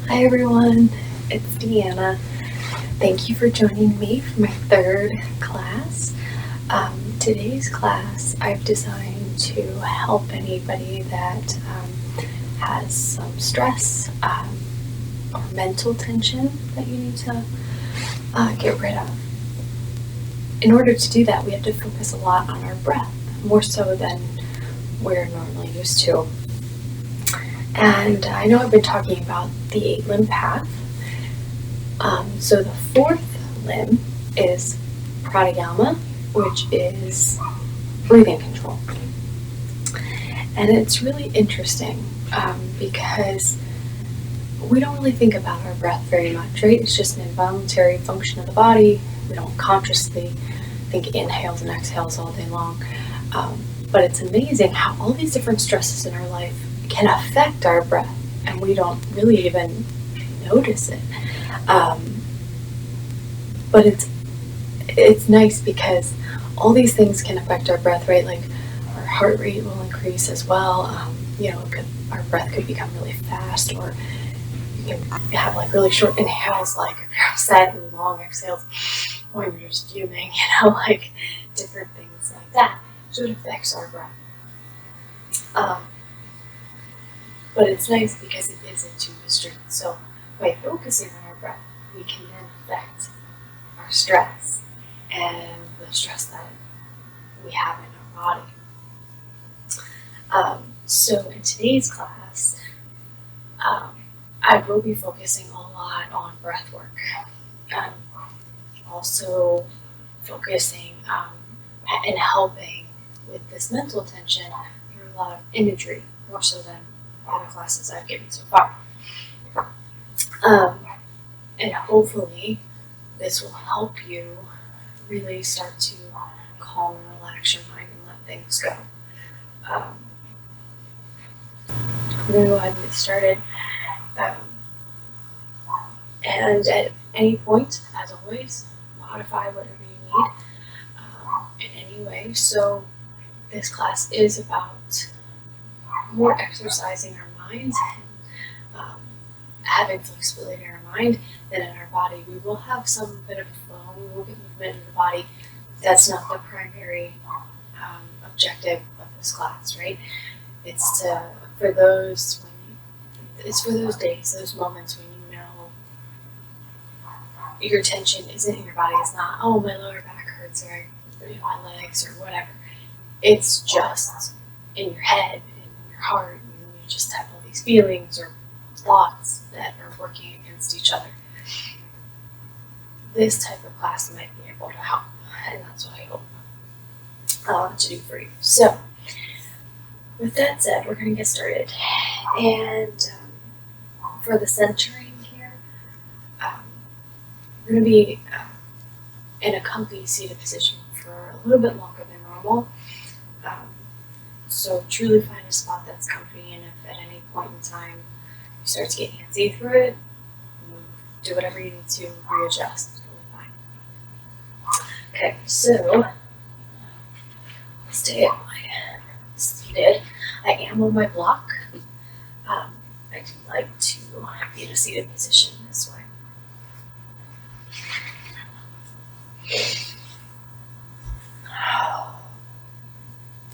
Hi everyone, it's Deanna. Thank you for joining me for my third class. Today's class I've designed to help anybody that has some stress or mental tension that you need to get rid of. In order to do that, we have to focus a lot on our breath, more so than we're normally used to. And I know I've been talking about the 8-limb path. So the fourth limb is pranayama, which is breathing control. And it's really interesting because we don't really think about our breath very much, right? It's just an involuntary function of the body. We don't consciously think inhales and exhales all day long. But it's amazing how all these different stresses in our life can affect our breath, and we don't really even notice it. But it's nice because all these things can affect our breath, right? Like our heart rate will increase as well. Our breath could become really fast, or you can have like really short inhales, like if you're upset, and long exhales when you're just fuming, like different things like that. So it affects our breath. But it's nice because it is a two-way street. So by focusing on our breath, we can then affect our stress and the stress that we have in our body. So in today's class, I will be focusing a lot on breath work. Also focusing and helping with this mental tension through a lot of imagery, more so than other classes I've given so far. And hopefully this will help you really start to calm and relax your mind and let things go. I'm going to go ahead and get started. And at any point, as always, modify whatever you need in any way. So this class is about more exercising our minds and having flexibility in our mind than in our body. We will have some bit of flow, we will get movement in the body. That's not the primary objective of this class, right? It's for those days, those moments when you know your tension isn't in your body. It's not, oh, my lower back hurts, or my legs, or whatever. It's just in your head, in your heart, and you just have all these feelings or thoughts that are working against each other. This type of class might be able to help, and that's what I hope to do for you. So, with that said, we're going to get started. And for the centering here, we're going to be in a comfy seated position for a little bit longer than normal. So truly find a spot that's comfy, and if at any point in time you start to get antsy through it, do whatever you need to, readjust. Totally fine. Okay, so stay seated. I am on my block. I do like to be in a seated position this way.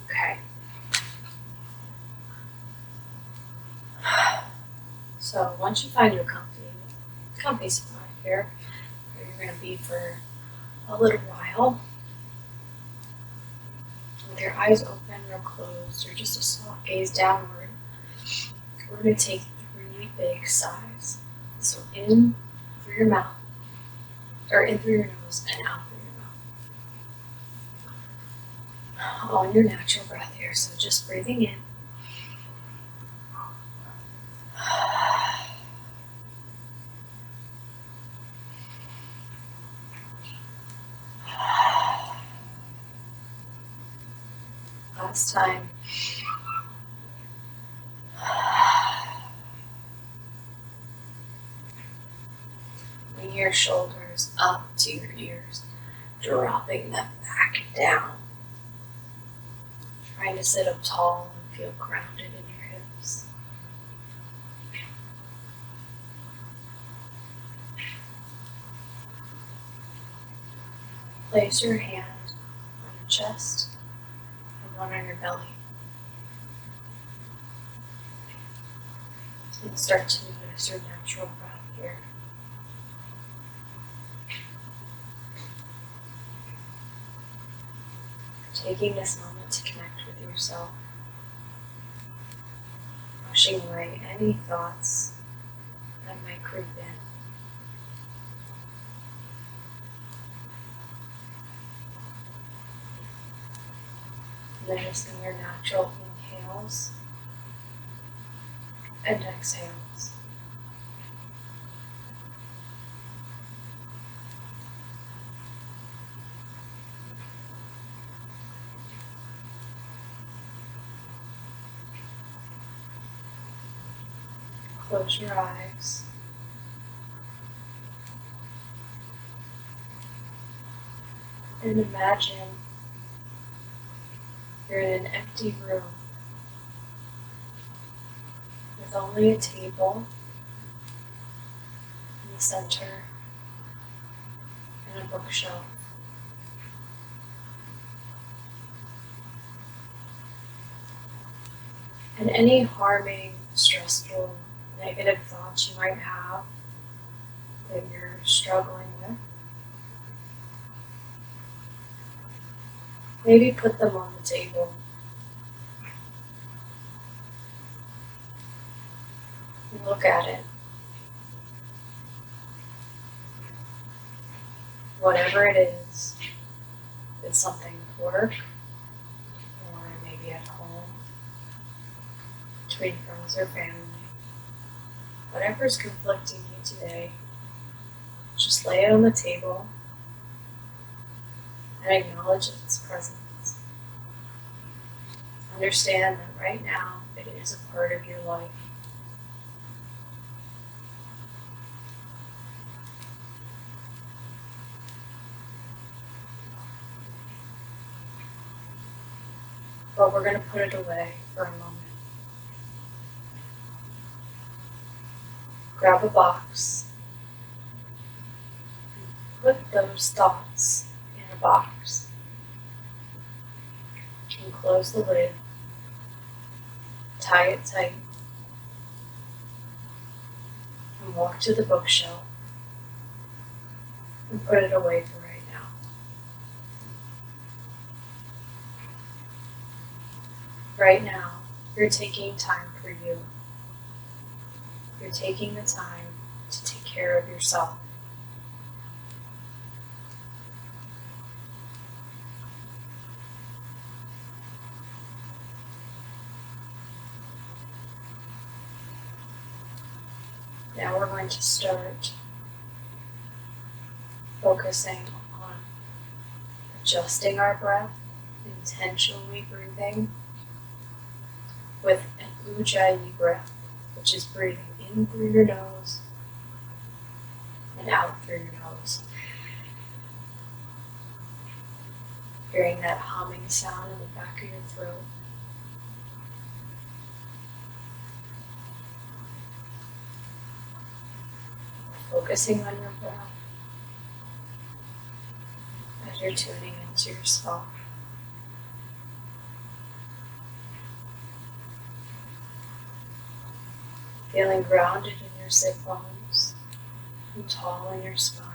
Okay. So once you find your comfy spot here, where you're going to be for a little while, with your eyes open or closed, or just a soft gaze downward, we're going to take 3 big sighs. So in through your mouth, or in through your nose and out through your mouth. On your natural breath here, so just breathing in. Last time. Bring your shoulders up to your ears, dropping them back down. Trying to sit up tall and feel grounded in your hips. Place your hand on your chest and one on your belly. And start to notice your natural breath here. Taking this moment to connect with yourself, pushing away any thoughts that might creep in. Noticing your natural inhales and exhales. Close your eyes. And imagine you're in an empty room with only a table in the center and a bookshelf. And any harming, stressful, negative thoughts you might have that you're struggling with, maybe put them on the table. And look at it. Whatever it is, if it's something at work, or maybe at home, between friends or family, whatever's conflicting you today, just lay it on the table and acknowledge its presence. Understand that right now it is a part of your life. But we're going to put it away for a moment. Grab a box. Put those thoughts in a box. And close the lid. Tie it tight. And walk to the bookshelf. And put it away for right now. Right now, you're taking time for you. You're taking the time to take care of yourself. Now we're going to start focusing on adjusting our breath, intentionally breathing with an ujjayi breath, which is breathing in through your nose and out through your nose. Hearing that humming sound in the back of your throat. Focusing on your breath as you're tuning into yourself. Feeling grounded in your sit bones and tall in your spine.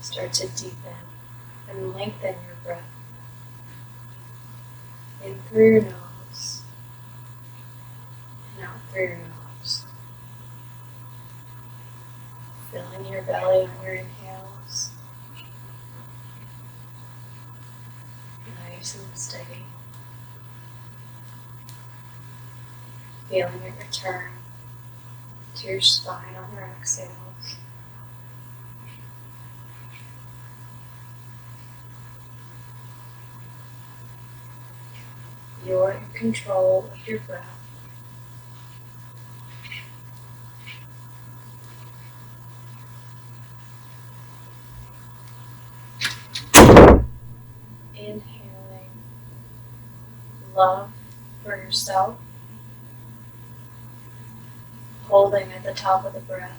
Start to deepen and lengthen your breath. In through your nose and out through your nose. Filling your belly on your inhales. Nice and steady. Feeling it return to your spine on your exhales. You're in control of your breath. Inhaling love for yourself holding at the top of the breath,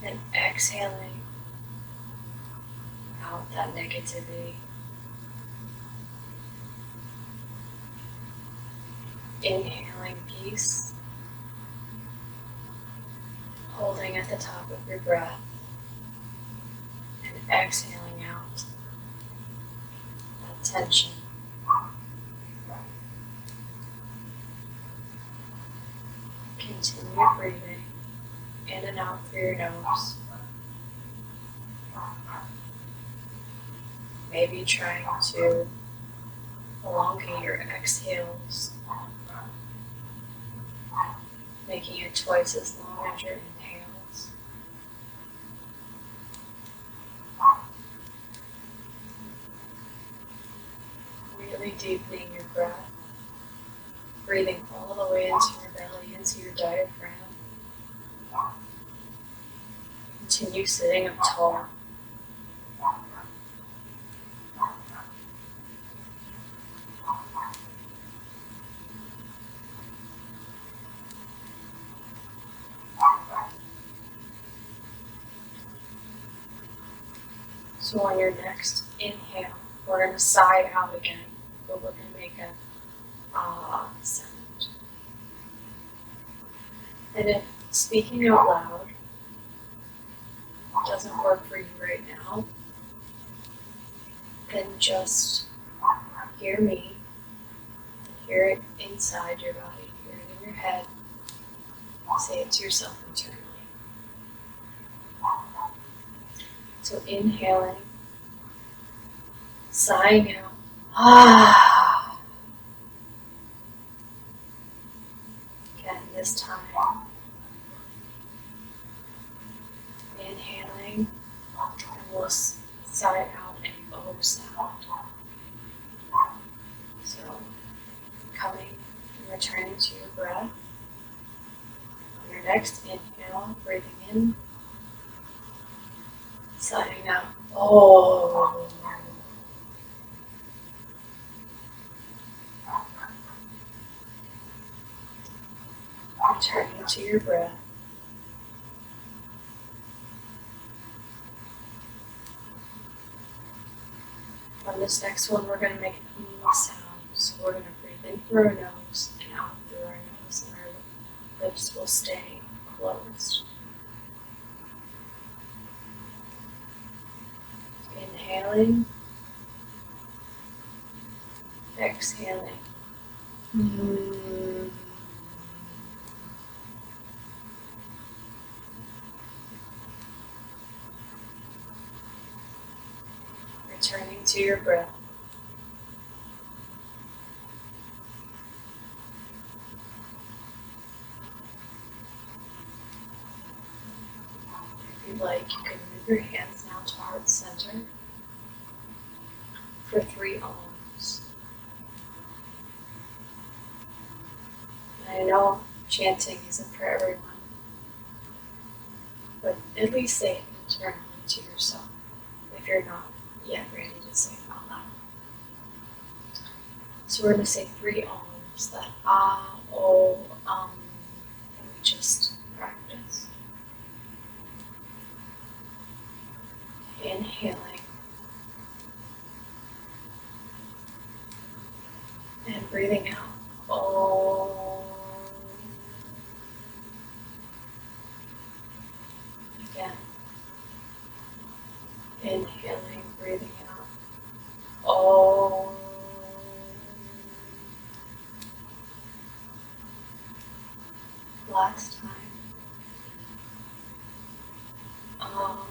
and exhaling out that negativity. Inhaling peace, holding at the top of your breath, and exhaling out that tension. Continue breathing in and out through your nose. Maybe trying to elongate your exhales, making it twice as long as your inhales. Really deepening your breath, breathing all the way into your belly, into your diaphragm. Continue sitting up tall. So on your next inhale, we're going to sigh out again, but we're going to make a ah sound. And if speaking out loud doesn't work for you right now, then just hear me, hear it inside your body, hear it in your head, say it to yourself internally. So inhaling, sighing out, ah. Again, this time, inhaling, and we'll sigh out an O sound. So coming and returning to your breath. On your next inhale, breathing in, sighing out, oh. Returning to your breath. On this next one, we're going to make an sound. So we're going to breathe in through our nose and out through our nose, and our lips will stay closed. Inhaling, exhaling. Returning to your breath. If you'd like, you can move your hands now to heart center for 3 ohms. And I know chanting isn't for everyone, but at least say it internally to yourself if you're not yet ready to say it out loud. So we're going to say 3 ohms, that ah, oh, and we just practice. Inhaling and breathing out. Oh. Again. Inhaling, breathing out. Oh. Last time. Oh.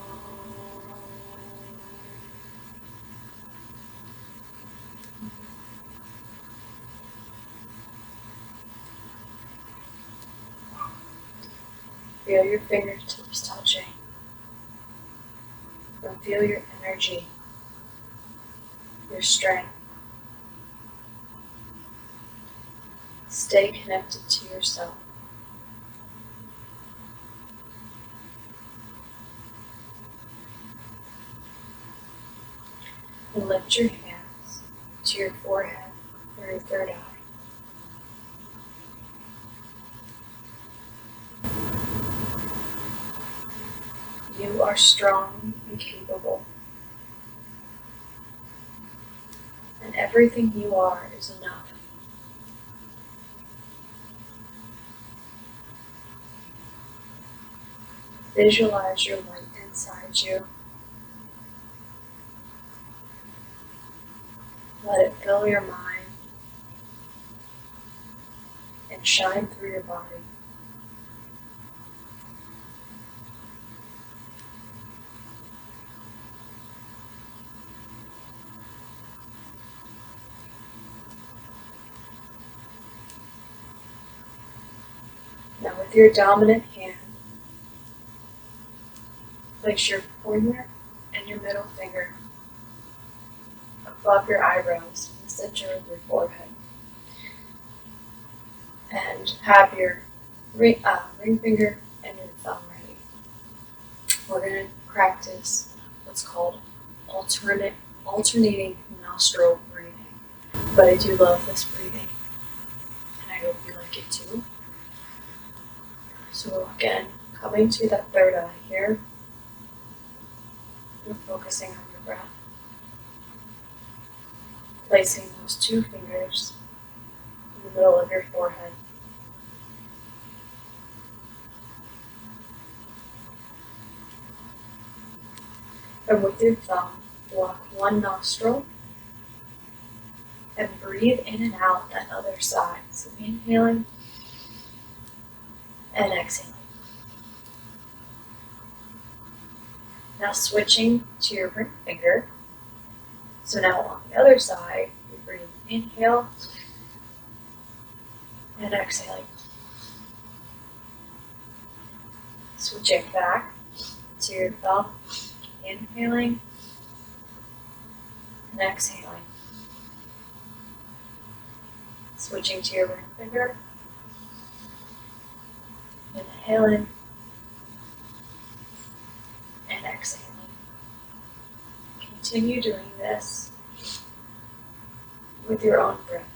Feel your fingertips touching. And feel your energy, your strength. Stay connected to yourself. And lift your hands to your forehead or your third eye. You are strong and capable, and everything you are is enough. Visualize your light inside you. Let it fill your mind and shine through your body. Now with your dominant hand, place your pointer and your middle finger above your eyebrows in the center of your forehead. And have your ring finger and your thumb ready. We're going to practice what's called alternating nostril breathing. But I do love this breathing, and I hope you like it too. So again, coming to that third eye here, and focusing on your breath. Placing those two fingers in the middle of your forehead. And with your thumb, block one nostril and breathe in and out that other side. So inhaling and exhaling. Now switching to your ring finger. So now on the other side, you breathe inhale and exhaling. Switching back to your thumb, inhaling and exhaling. Switching to your ring finger, inhaling and exhaling. Continue doing this with your own breath.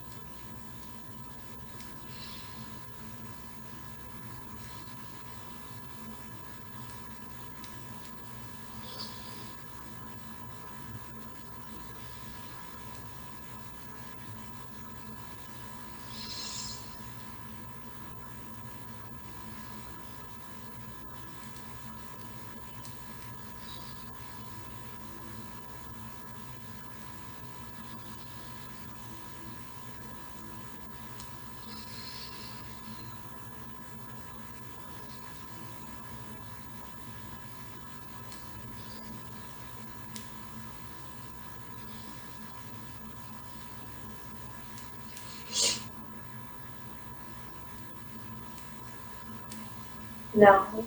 Now,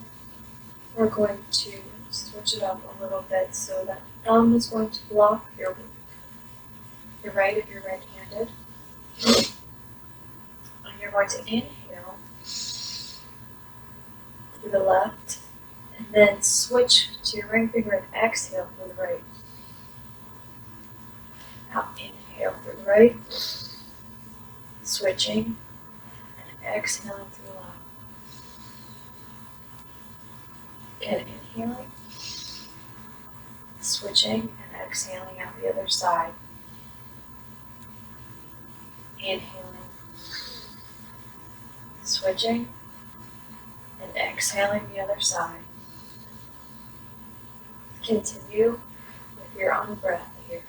we're going to switch it up a little bit so that thumb is going to block your right if you're right-handed. And you're going to inhale through the left, and then switch to your ring finger and exhale through the right. Now inhale through the right, switching, and exhaling through the left. Again, inhaling, switching, and exhaling out the other side. Inhaling, switching, and exhaling the other side. Continue with your own breath here.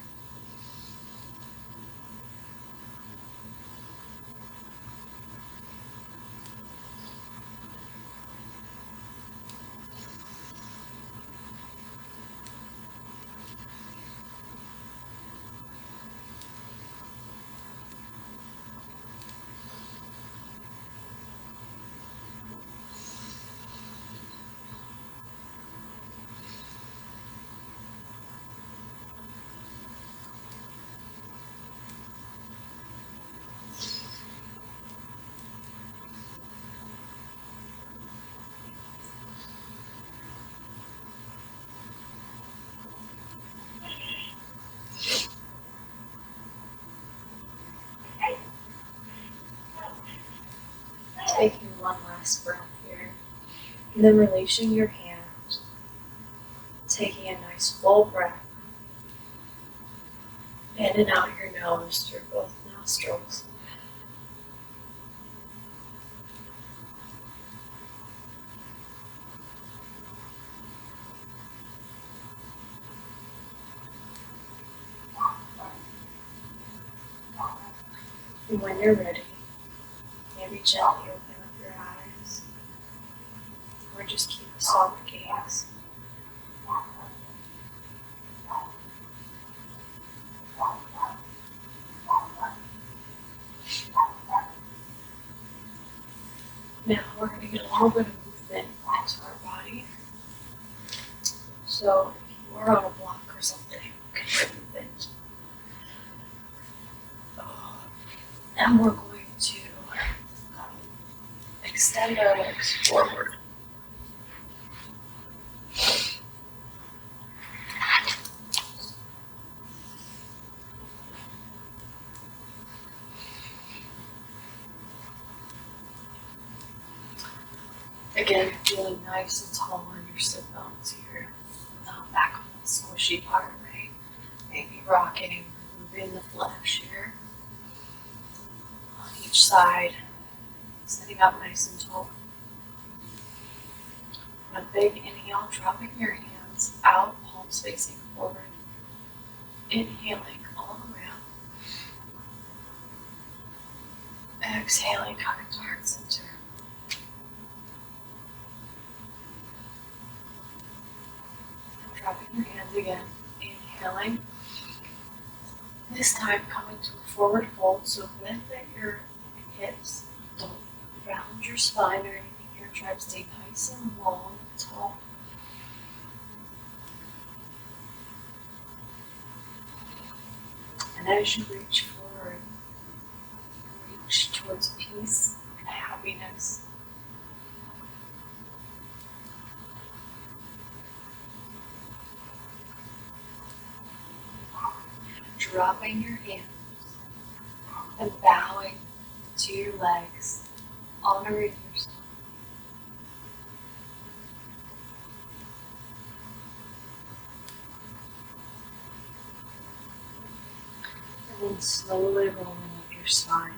Taking one last breath here, and then releasing your hand Taking a nice full breath in and out your nose through both nostrils. And when you're ready, maybe gently open up your eyes, or just keep a soft gaze. Now we're going to get a little bit of movement into our body. So if you are on a block or something, you can move it. And we're going to extend our legs forward. Again, feeling nice and tall on your sit bones here. Back on the squishy part, right? Maybe rocking, moving the flesh here. On each side, sitting up nice and tall. A big inhale, dropping your hands out, palms facing forward. Inhaling all the way up. Exhaling, coming to heart center. Dropping your hands again, inhaling. This time coming to a forward fold, so bend at your hips. Don't round your spine or anything here. Try to stay nice and long and tall. And as you reach forward, reach towards peace and happiness. Dropping your hands and bowing to your legs, honoring yourself. And then slowly rolling up your spine.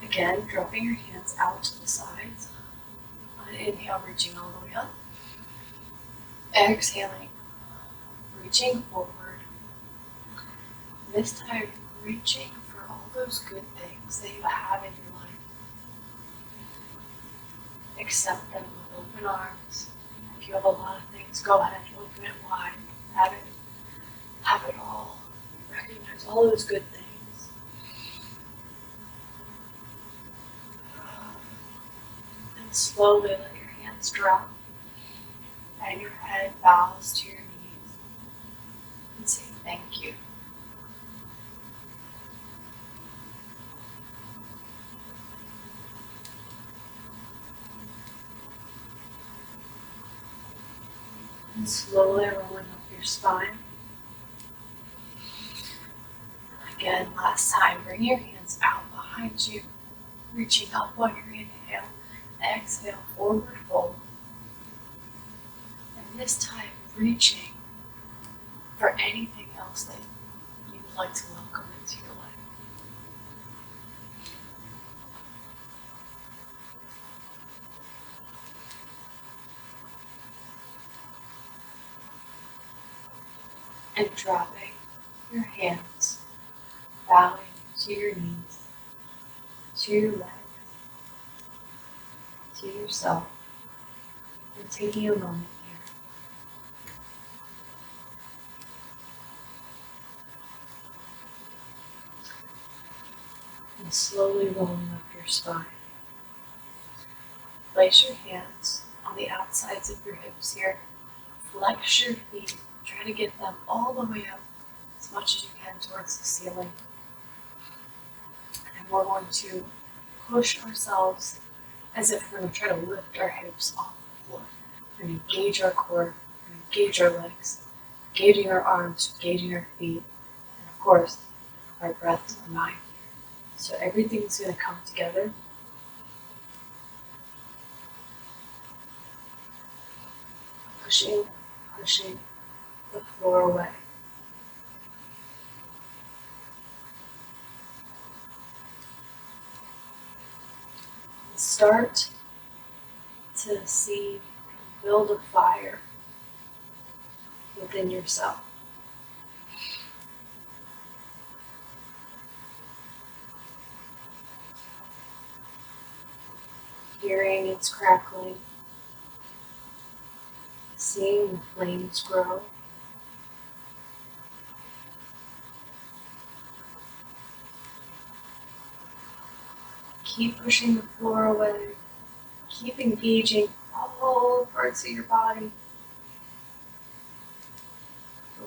Again, dropping your hands out to the sides. On an inhale, reaching all the way up. Exhaling, reaching forward. This time, reaching for all those good things that you have in your life. Accept them with open arms. If you have a lot of things, go ahead, open it wide. Have it all. Recognize all those good things. And slowly let your hands drop. And your head bows to your knees. And say thank you. And slowly rolling up your spine. Again, last time, bring your hands out behind you, reaching up on your inhale. Exhale, forward fold. And this time, reaching for anything else that you would like to welcome into your life. And dropping your hands, bowing to your knees, to your legs, to yourself, and taking a moment here. And slowly rolling up your spine. Place your hands on the outsides of your hips here. Flex your feet. Try to get them all the way up as much as you can towards the ceiling. And we're going to push ourselves as if we're going to try to lift our hips off the floor. We're going to engage our core, we're going to engage our legs, engaging our arms, engaging our feet, and of course, our breath and our mind. So everything's going to come together. pushing the floor away. And start to see, build a fire within yourself. Hearing its crackling, seeing the flames grow. Keep pushing the floor away. Keep engaging all parts of your body.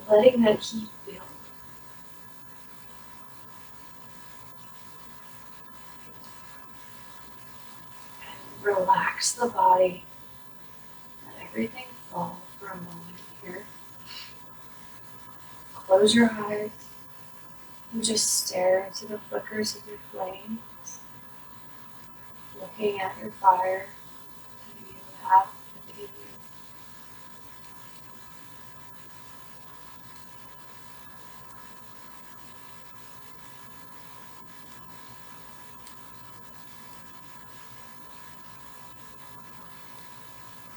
Letting that heat build. And relax the body. Let everything fall for a moment here. Close your eyes and just stare into the flickers of your flames. Looking at your fire that you have within you.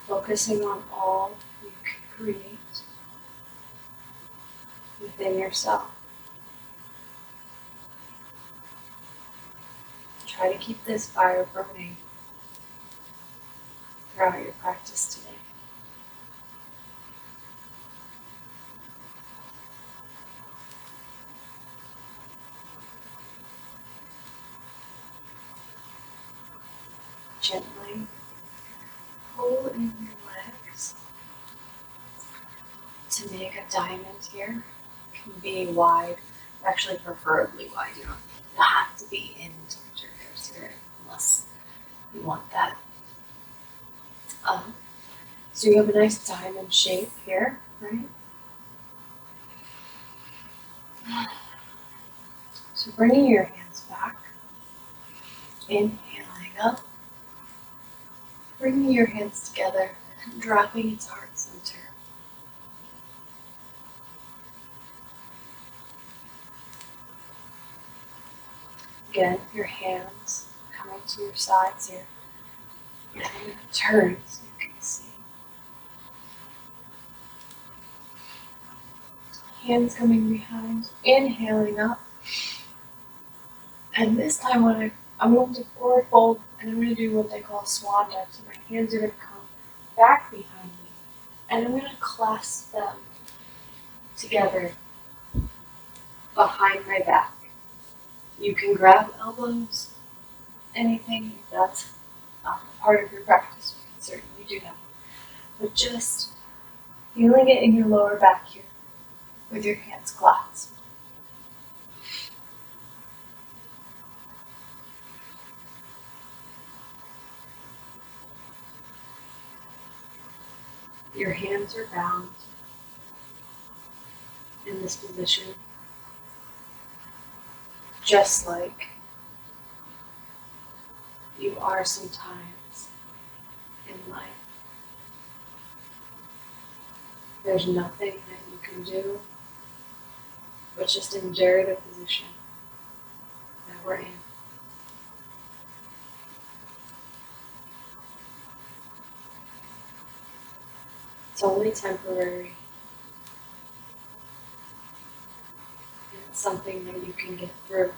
Focusing on all you can create within yourself. Try to keep this fire burning throughout your practice today. Gently pull in your legs to make a diamond here. It can be wide, actually preferably wide. You don't have to be in towards your hair spirit unless you want that. So you have a nice diamond shape here, right? So bringing your hands back, inhaling up, bringing your hands together, dropping its heart center. Again, your hands coming to your sides here. And I'm going to turn so you can see. Hands coming behind, inhaling up. And this time I'm going to forward fold and I'm going to do what they call a swan dive. So my hands are going to come back behind me and I'm going to clasp them together behind my back. You can grab elbows, anything if that's part of your practice. You can certainly do that. But just feeling it in your lower back here with your hands clasped. Your hands are bound in this position, just like you are sometimes in life. There's nothing that you can do but just endure the position that we're in. It's only temporary. And it's something that you can get through.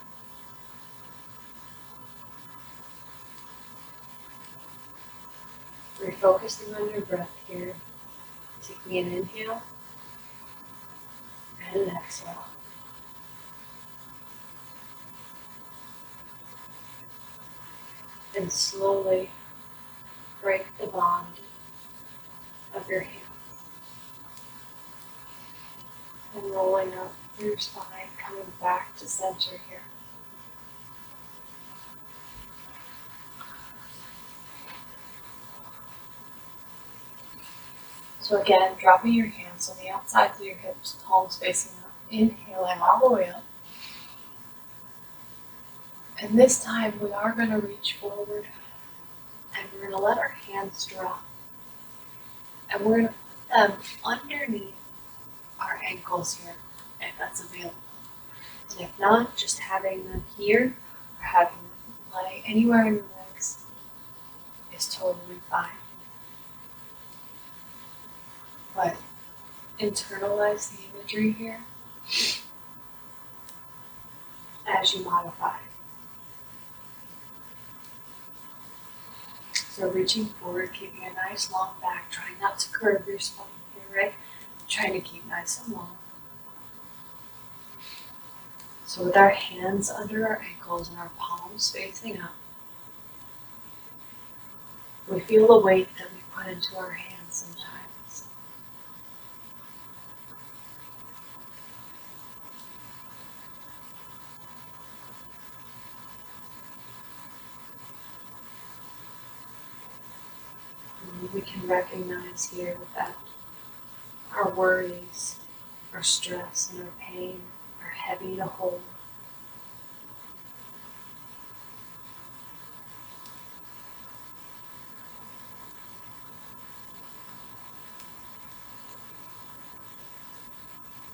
We're focusing on your breath here. Taking an inhale and an exhale. And slowly break the bond of your hands. And rolling up through your spine, coming back to center here. So again, dropping your hands on the outsides of your hips, palms facing up, inhaling all the way up. And this time we are going to reach forward and we're going to let our hands drop. And we're going to them underneath our ankles here, if that's available. And if not, just having them here or having them lay anywhere in your legs is totally fine. But internalize the imagery here as you modify. So reaching forward, keeping a nice long back, trying not to curve your spine here, right? Trying to keep nice and long. So with our hands under our ankles and our palms facing up, we feel the weight that we put into our hands sometimes. And we can recognize here that our worries, our stress, and our pain are heavy to hold.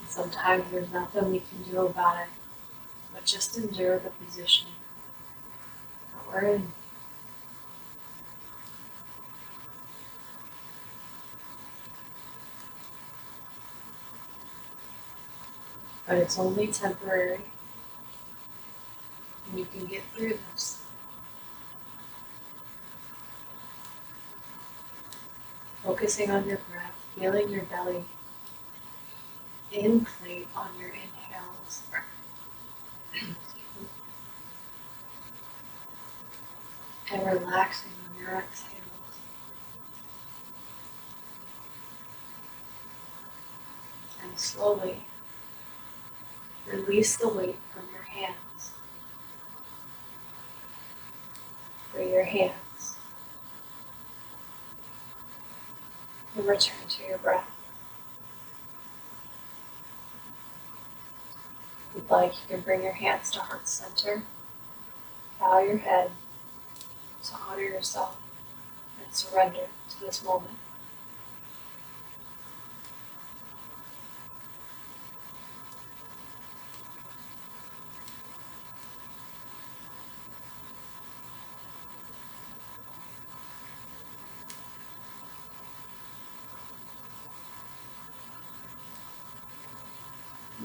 And sometimes there's nothing we can do about it, but just endure the position that we're in. But it's only temporary, and you can get through this. Focusing on your breath, feeling your belly inflate on your inhales. And relaxing on your exhales. And slowly release the weight from your hands. Free your hands. And return to your breath. If you'd like, you can bring your hands to heart center. Bow your head to honor yourself and surrender to this moment.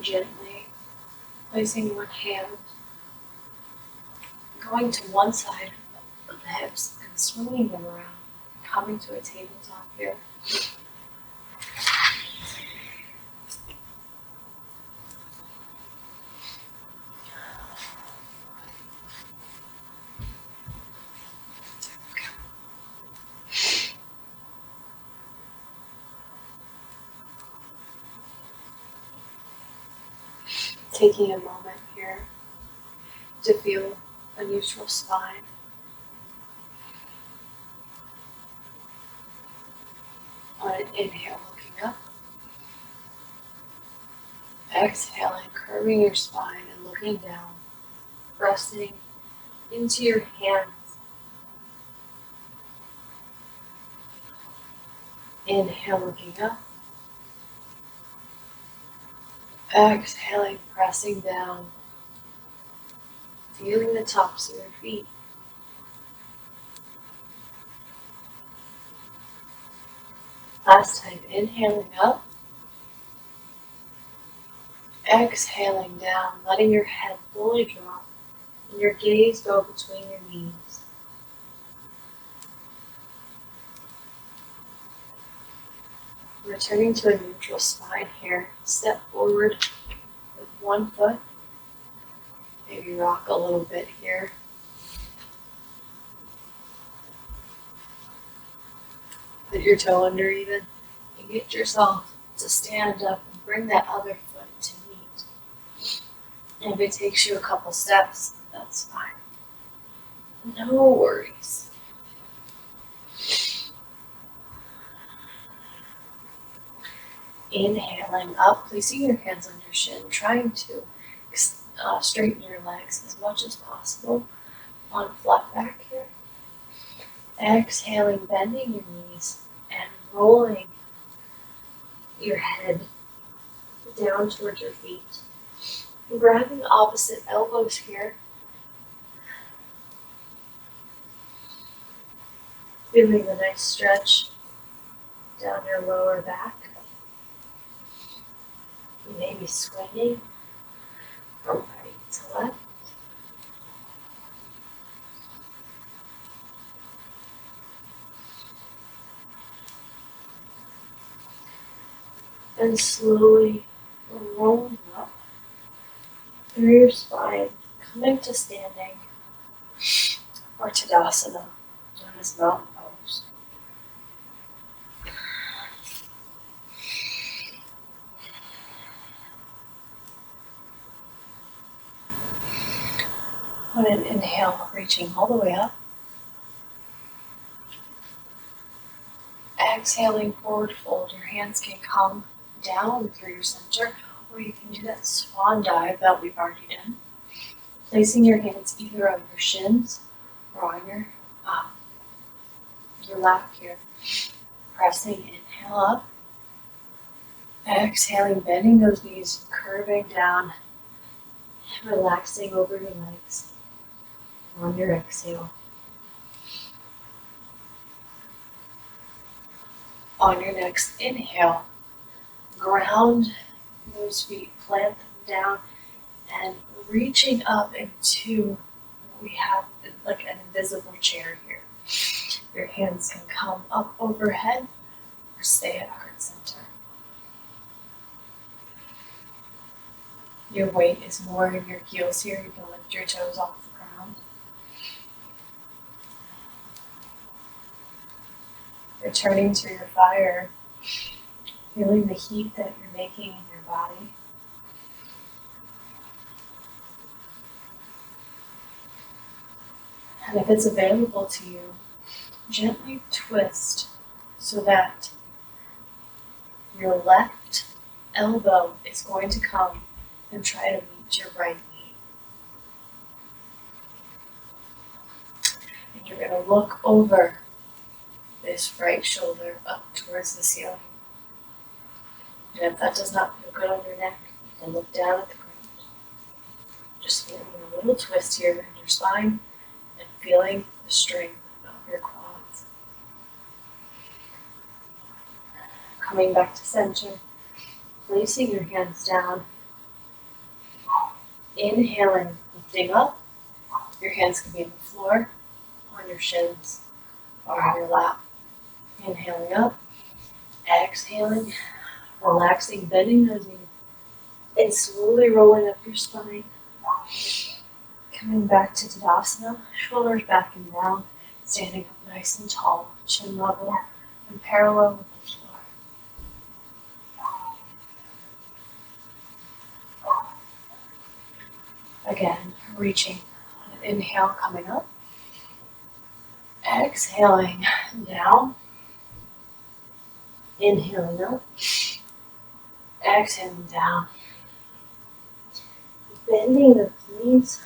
Gently placing one hand, going to one side of the hips and swinging them around, coming to a tabletop here. Taking a moment here to feel a neutral spine. On an inhale, looking up. Exhaling, curving your spine and looking down, resting into your hands. Inhale, looking up. Exhaling, pressing down, feeling the tops of your feet. Last time, inhaling up. Exhaling down, letting your head fully drop and your gaze go between your knees. Returning to a neutral spine here. Step forward with one foot. Maybe rock a little bit here. Put your toe under even and get yourself to stand up and bring that other foot to meet. And if it takes you a couple steps, that's fine. No worries. Inhaling up, placing your hands on your shin, trying to straighten your legs as much as possible on a flat back here. Exhaling, bending your knees and rolling your head down towards your feet. And grabbing opposite elbows here. Feeling a nice stretch down your lower back. You may be swinging from right to left. And slowly rolling up through your spine, coming to standing or Tadasana, known as mountain pose. On an inhale, reaching all the way up. Exhaling, forward fold. Your hands can come down through your center, or you can do that swan dive that we've already done. Placing your hands either on your shins or on your lap here. Pressing, inhale up. Exhaling, bending those knees, curving down, relaxing over your legs on your exhale. On your next inhale, ground those feet, plant them down, and reaching up into what we have like an invisible chair here. Your hands can come up overhead or stay at heart center. Your weight is more in your heels here. You can lift your toes off the ground. Returning to your fire, feeling the heat that you're making in your body. And if it's available to you, gently twist so that your left elbow is going to come and try to meet your right knee. And you're going to look over this right shoulder up towards the ceiling. And if that does not feel good on your neck, you can look down at the ground. Just feeling a little twist here in your spine and feeling the strength of your quads. Coming back to center, placing your hands down. Inhaling, lifting up. Your hands can be on the floor, on your shins, or on your lap. Inhaling up, exhaling, relaxing, bending those knees, and slowly rolling up your spine. Coming back to Tadasana, shoulders back and down, standing up nice and tall, chin level and parallel with the floor. Again, reaching on an inhale, coming up. Exhaling down. Inhaling up. Exhaling down. Bending the knees.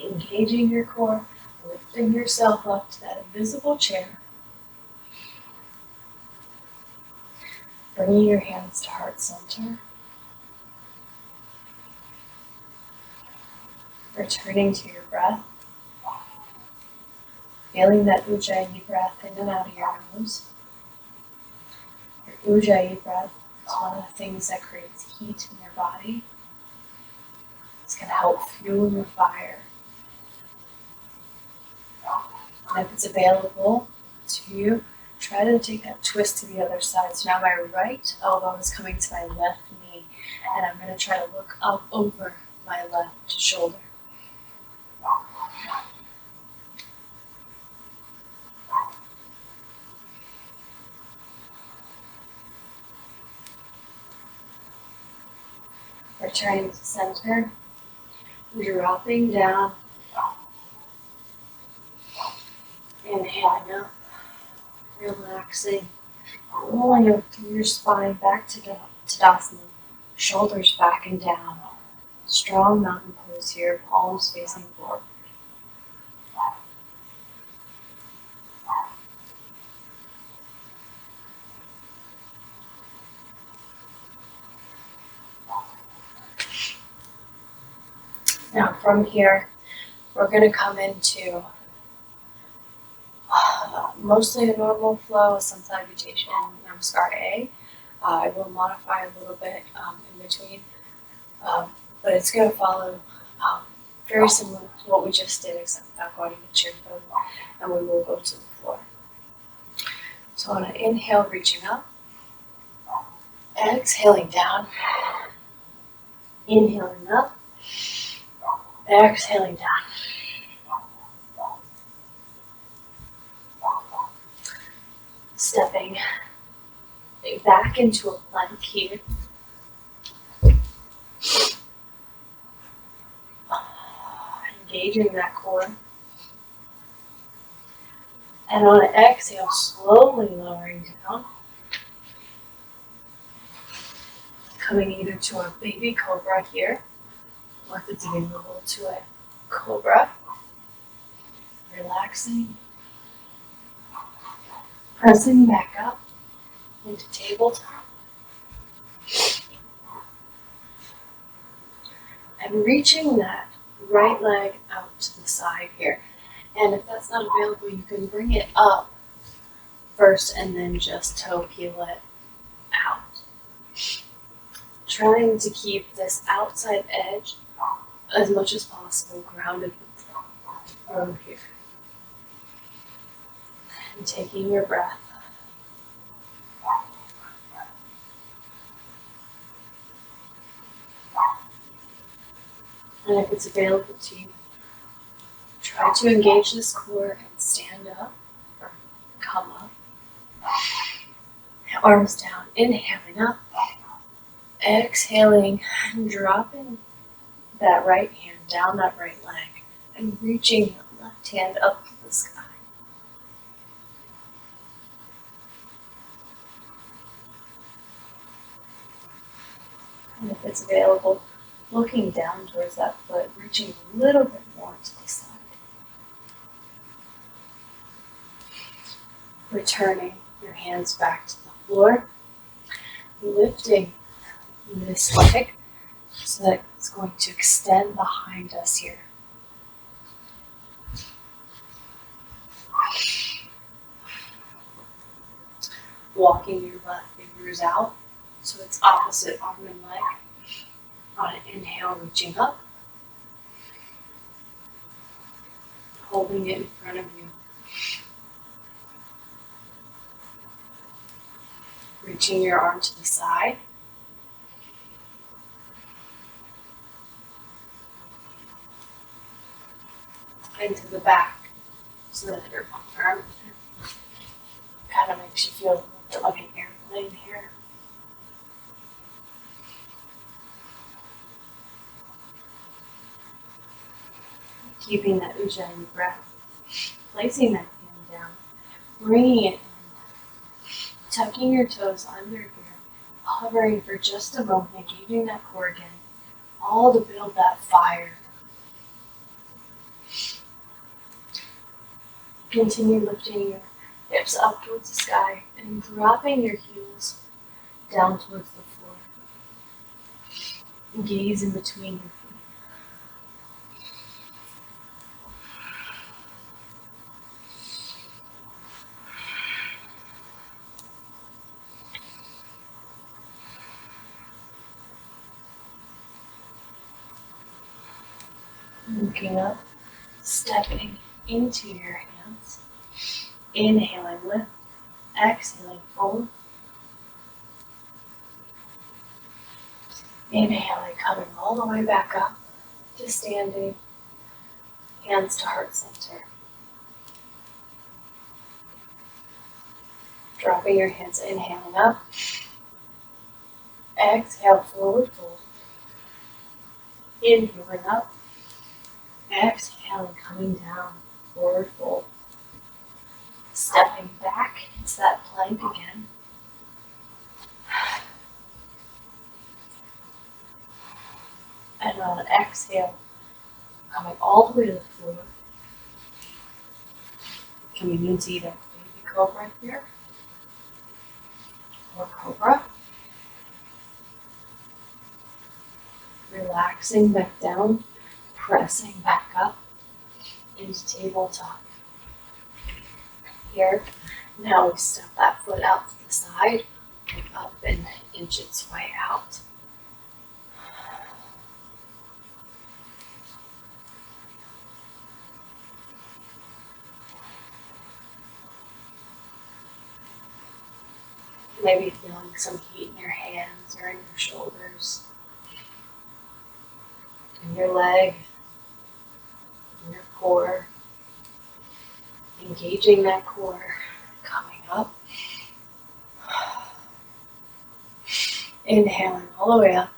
Engaging your core. Lifting yourself up to that invisible chair. Bringing your hands to heart center. Returning to your breath. Feeling that Ujjayi breath in and out of your nose. Your Ujjayi breath is one of the things that creates heat in your body. It's going to help fuel your fire. And if it's available to you, try to take that twist to the other side. So now my right elbow is coming to my left knee, and I'm going to try to look up over my left shoulder. Returning to center, dropping down, inhaling up, relaxing, rolling up through your spine back to Tadasana, shoulders back and down. Strong mountain pose here, palms facing forward. Now from here, we're going to come into mostly a normal flow of sun salutation and Namaskar A. I will modify a little bit in between, but it's going to follow very similar to what we just did, except without going to chair pose, and we will go to the floor. So on an inhale, reaching up, exhaling down, inhaling up, exhaling down. Stepping back into a plank here. Engaging that core. And on an exhale, slowly lowering down. Coming either to a baby cobra here, or if it's available to a cobra. Relaxing. Pressing back up into tabletop. And reaching that right leg out to the side here. And if that's not available, you can bring it up first and then just toe peel it out. Trying to keep this outside edge as much as possible grounded with the floor here. And taking your breath. And if it's available to you, try to engage this core and stand up or come up. Arms down, inhaling up, exhaling, and dropping that right hand down that right leg and reaching the left hand up to the sky. And if it's available, looking down towards that foot, reaching a little bit more to the side. Returning your hands back to the floor, lifting this leg so that it's going to extend behind us here. Walking your left fingers out so it's opposite arm and leg. On an inhale, reaching up, holding it in front of you. Reaching your arm to the side. And to the back, so that your arm kind of makes you feel a little bit like an airplane here. Keeping that ujjayi breath, placing that hand down, bringing it in, tucking your toes under here, hovering for just a moment, engaging that core again, all to build that fire. Continue lifting your hips up towards the sky and dropping your heels down towards the floor. Gaze in between your feet. Looking up, stepping into your hands. Inhaling, lift. Exhaling, fold. Inhaling, coming all the way back up to standing. Hands to heart center. Dropping your hands, inhaling up. Exhale, forward fold. Inhaling up. Exhaling, coming down, forward fold. Stepping back into that plank again. And on an exhale, coming all the way to the floor. Coming into either baby cobra here, or cobra. Relaxing back down. pressing back up into tabletop. Here, now we step that foot out to the side, up and inch its way out. Maybe feeling some heat in your hands or in your shoulders, in your leg, in your core. Engaging that core, coming up. Inhaling all the way up.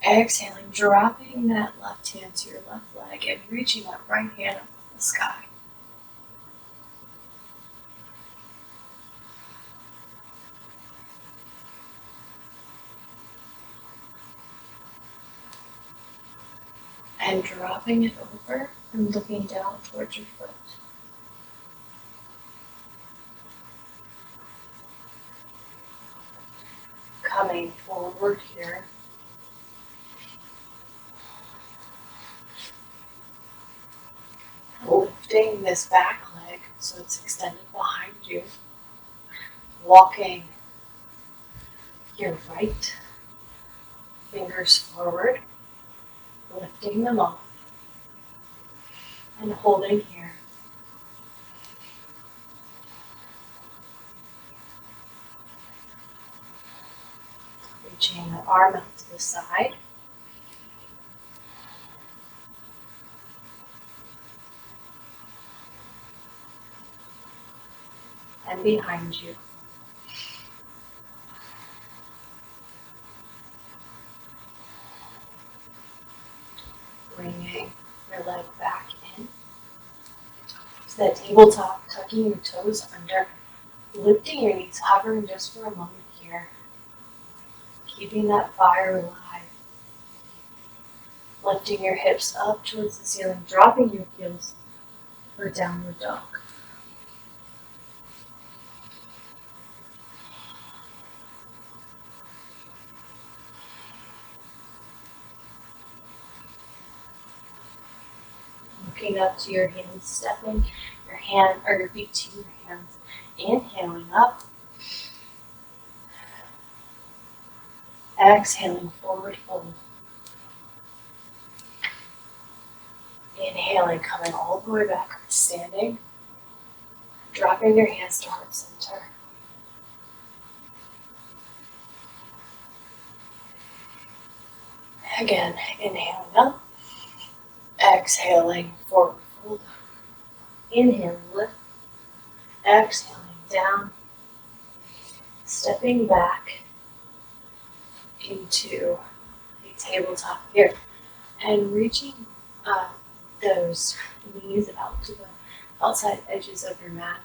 Exhaling, dropping that left hand to your left leg and reaching that right hand up to the sky. And dropping it over and looking down towards your foot. Coming forward here. Lifting this back leg so it's extended behind you. Walking your right fingers forward, lifting them up and holding here. Reaching the arm out to the side. And behind you. Bringing your leg back in to that tabletop, tucking your toes under, lifting your knees, hovering just for a moment here, keeping that fire alive, lifting your hips up towards the ceiling, dropping your heels for downward dog. Looking up to your hands, stepping your feet to your hands, inhaling up, exhaling forward fold, inhaling coming all the way back up to standing, dropping your hands to heart center, again inhaling up, exhaling forward fold, inhaling lift, exhaling down, stepping back into a tabletop here and reaching those knees out to the outside edges of your mat,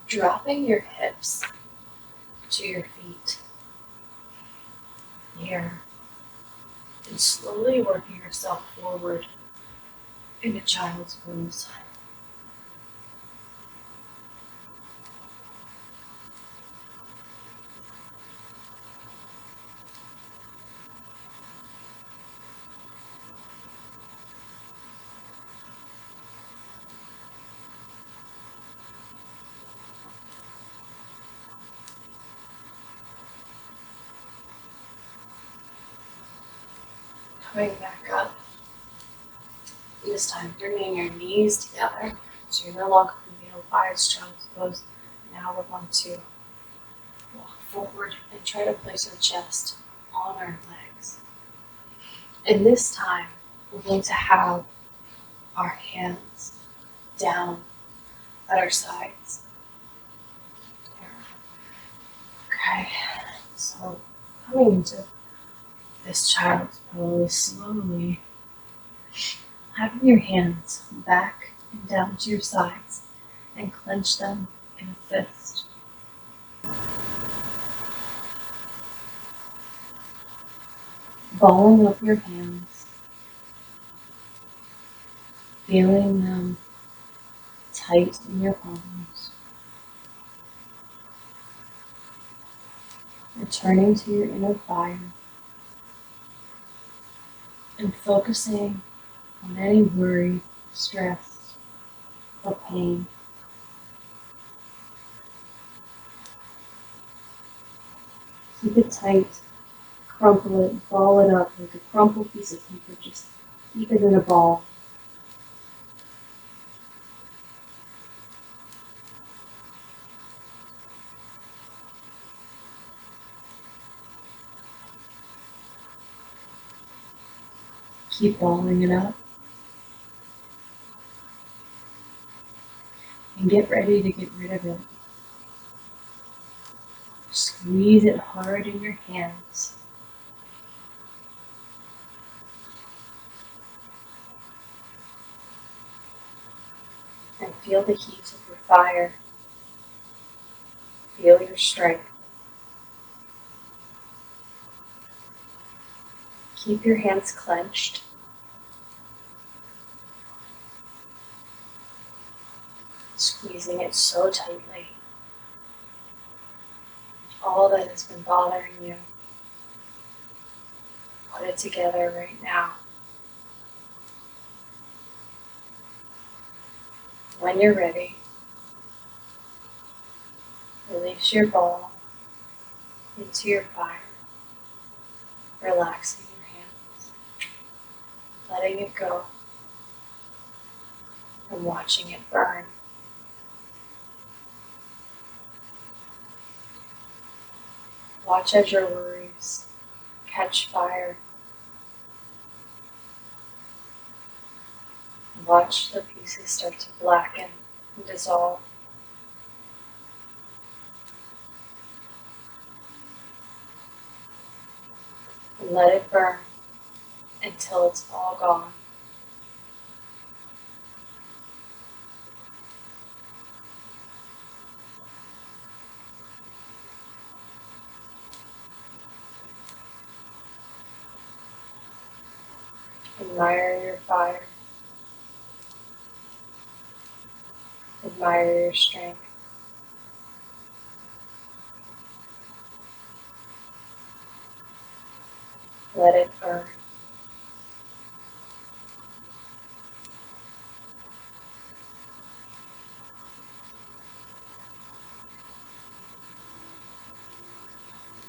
dropping your hips to your feet here and slowly working yourself forward in a child's pose. Coming back up. This time bringing your knees together so you're no longer going to be able by as child's pose. Now we're going to walk forward and try to place our chest on our legs. And this time we're going to have our hands down at our sides. Okay, so coming into this child's pose slowly, having your hands back and down to your sides and clench them in a fist. Balling up your hands, feeling them tight in your palms. Returning to your inner fire and focusing on any worry, stress, or pain. Keep it tight, crumple it, ball it up like a crumpled piece of paper. Just keep it in a ball. Keep balling it up. And get ready to get rid of it. Squeeze it hard in your hands. And feel the heat of your fire. Feel your strength. Keep your hands clenched. Squeezing it so tightly. All that has been bothering you, put it together right now. When you're ready, release your ball into your fire, relaxing your hands, letting it go, and watching it burn. Watch as your worries catch fire. And watch the pieces start to blacken and dissolve. And let it burn until it's all gone. Admire your fire. Admire your strength. Let it burn.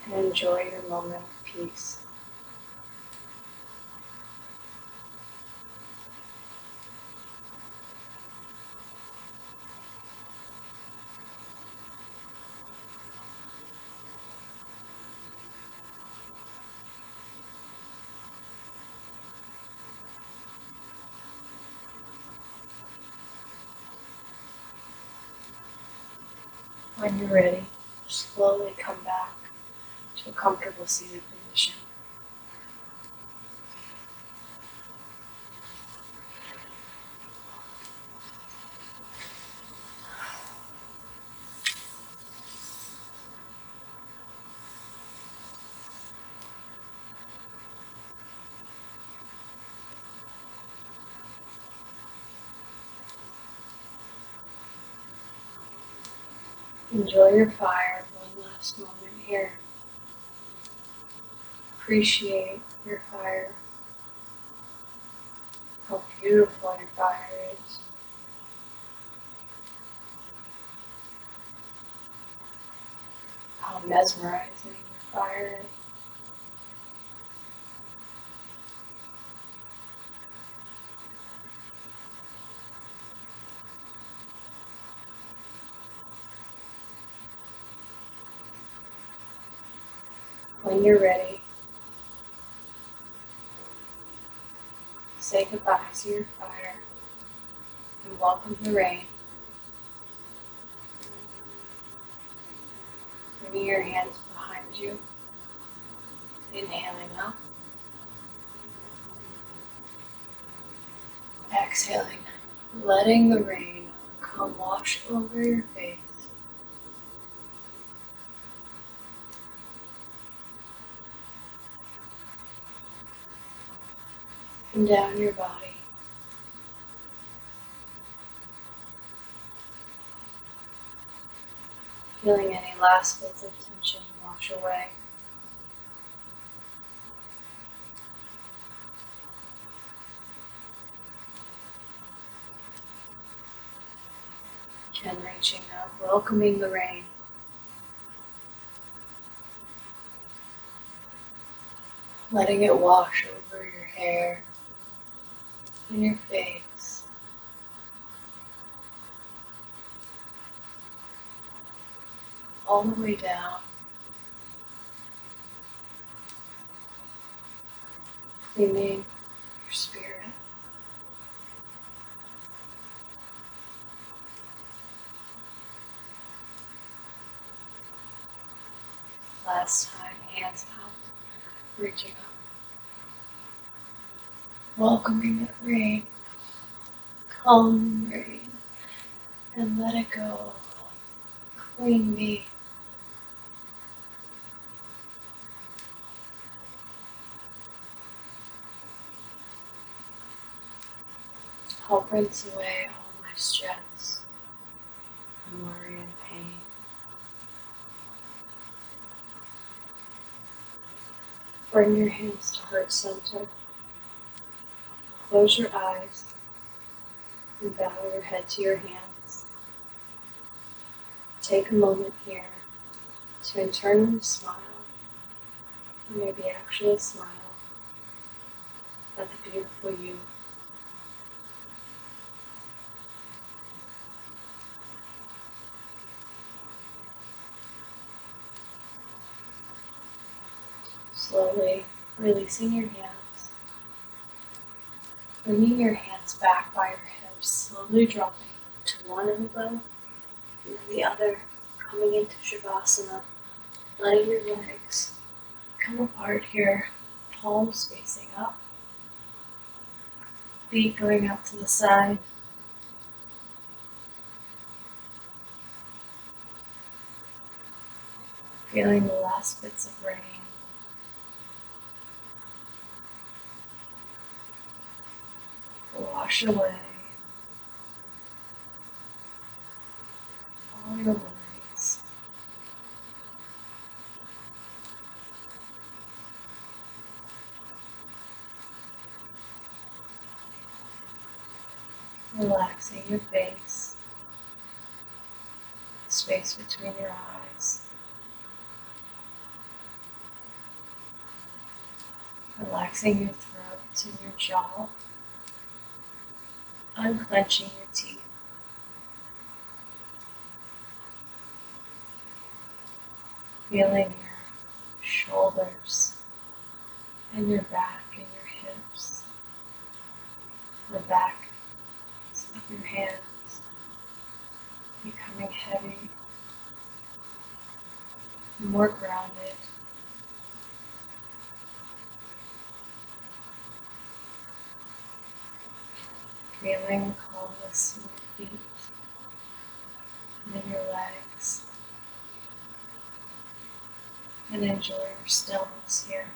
And enjoy your moment of peace. When you're ready, slowly come back to a comfortable seated position. Enjoy your fire one last moment here. Appreciate your fire, how beautiful your fire is. How mesmerizing your fire is. When you're ready, say goodbye to your fire and welcome the rain. Bringing your hands behind you, inhaling up, exhaling, letting the rain come wash over your face. And down your body. Feeling any last bits of tension wash away. And reaching up, welcoming the rain. Letting it wash over your hair and your face. All the way down. Cleaning your spirit. Last time, hands out, reaching up. Welcoming it rain. Calm rain. And let it go. Clean me. Help rinse away all my stress and worry and pain. Bring your hands to heart center. Close your eyes and bow your head to your hands. Take a moment here to internally smile, or maybe actually smile at the beautiful you. Slowly releasing your hands, bringing your hands back by your hips, slowly dropping to one elbow and then the other, coming into Shavasana, letting your legs come apart here, palms facing up, feet going out to the side. Feeling the last bits of rain. Wash away all your worries. Relaxing your face, space between your eyes. Relaxing your throat and your jaw. Unclenching your teeth. Feeling your shoulders and your back and your hips. The back of your hands becoming heavy, more grounded. Feeling calmness in your feet and in your legs. And enjoy your stillness here.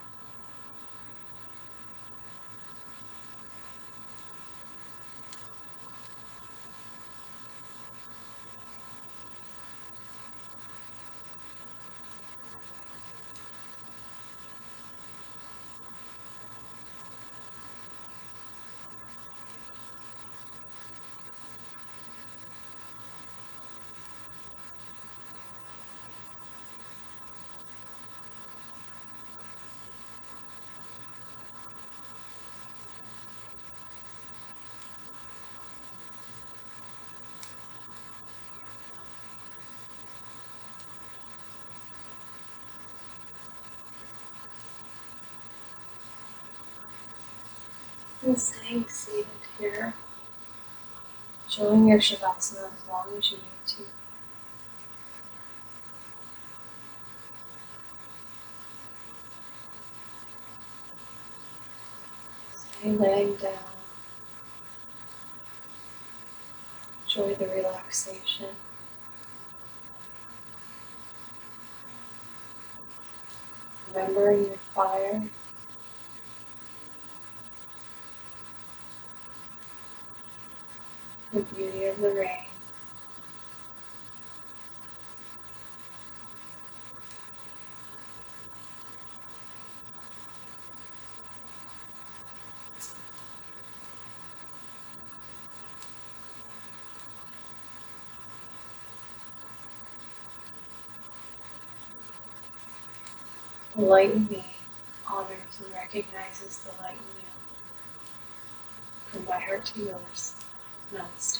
And staying seated here, enjoying your Shavasana as long as you need to. Stay laying down. Enjoy the relaxation. Remembering your fire. The beauty of the rain. The light in me honors and recognizes the light in you. From my heart to yours. Namaste.